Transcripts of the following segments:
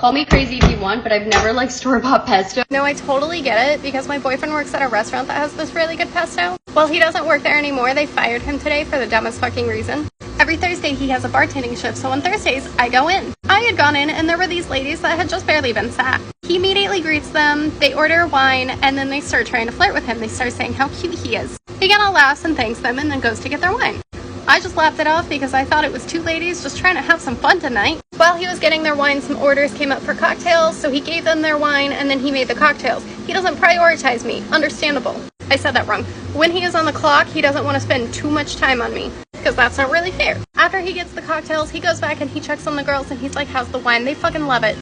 Call me crazy if you want, but I've never liked store-bought pesto. No, I totally get it because my boyfriend works at a restaurant that has this really good pesto. Well, he doesn't work there anymore. They fired him today for the dumbest fucking reason. Every Thursday he has a bartending shift, so on Thursdays I go in. I had gone in and there were these ladies that had just barely been sacked. He immediately greets them, they order wine, and then they start trying to flirt with him. They start saying how cute he is. He kind of laughs and thanks them and then goes to get their wine. I just laughed it off because I thought it was two ladies just trying to have some fun tonight. While he was getting their wine, some orders came up for cocktails, so he gave them their wine and then he made the cocktails. He doesn't prioritize me. Understandable. I said that wrong. When he is on the clock, he doesn't want to spend too much time on me because that's not really fair. After he gets the cocktails, he goes back and he checks on the girls and he's like, how's the wine? They fucking love it.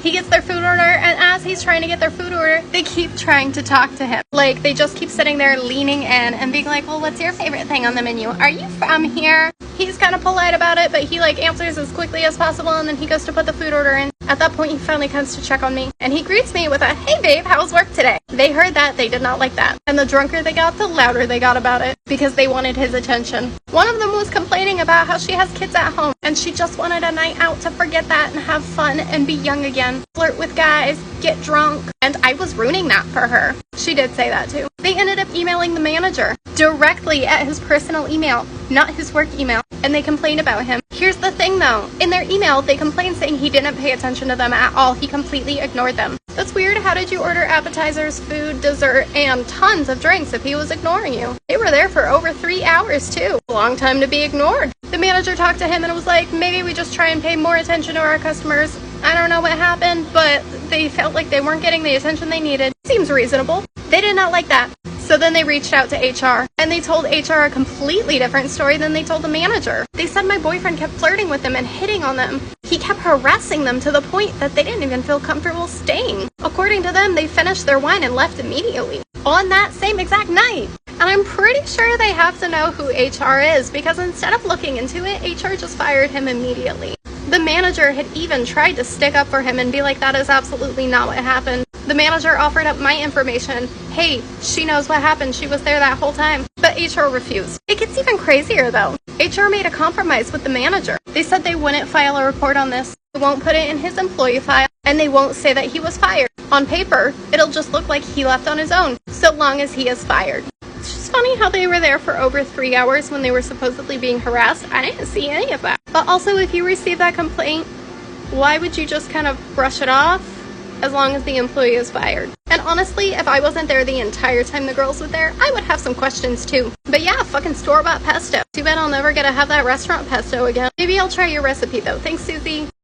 He gets their food order, and as he's trying to get their food order, they keep trying to talk to him. Like, they just keep sitting there leaning in and being like, well, what's your favorite thing on the menu? Are you from here? He's kind of polite about it, but he answers as quickly as possible, and then he goes to put the food order in. At that point, he finally comes to check on me, and he greets me with a, hey babe, how was work today? They heard that, they did not like that. And the drunker they got, the louder they got about it, because they wanted his attention. One of them was complaining about how she has kids at home, and she just wanted a night out to forget that and have fun and be young again. Flirt with guys, get drunk, and I was ruining that for her. She did say that too. They ended up emailing the manager directly at his personal email, not his work email, and they complained about him. Here's the thing though, in their email they complained saying he didn't pay attention to them at all. He completely ignored them. That's weird. How did you order appetizers, food, dessert, and tons of drinks if he was ignoring you? They were there for over 3 hours too. Long time to be ignored. The manager talked to him and was like, maybe we just try and pay more attention to our customers. I don't know what happened, but they felt like they weren't getting the attention they needed. Seems reasonable. They did not like that. So then they reached out to HR, and they told HR a completely different story than they told the manager. They said my boyfriend kept flirting with them and hitting on them. He kept harassing them to the point that they didn't even feel comfortable staying. According to them, they finished their wine and left immediately. On that same exact night. And I'm pretty sure they have to know who HR is, because instead of looking into it, HR just fired him immediately. The manager had even tried to stick up for him and be like, that is absolutely not what happened. The manager offered up my information. Hey, she knows what happened. She was there that whole time. But HR refused. It gets even crazier though. HR made a compromise with the manager. They said they wouldn't file a report on this. They won't put it in his employee file, and they won't say that he was fired. On paper, it'll just look like he left on his own, so long as he is fired. It's just funny how they were there for over 3 hours when they were supposedly being harassed. I didn't see any of that. But also, if you receive that complaint, why would you just kind of brush it off as long as the employee is fired? And honestly, if I wasn't there the entire time the girls were there, I would have some questions too. But yeah, fucking store-bought pesto. Too bad I'll never get to have that restaurant pesto again. Maybe I'll try your recipe though. Thanks, Susie.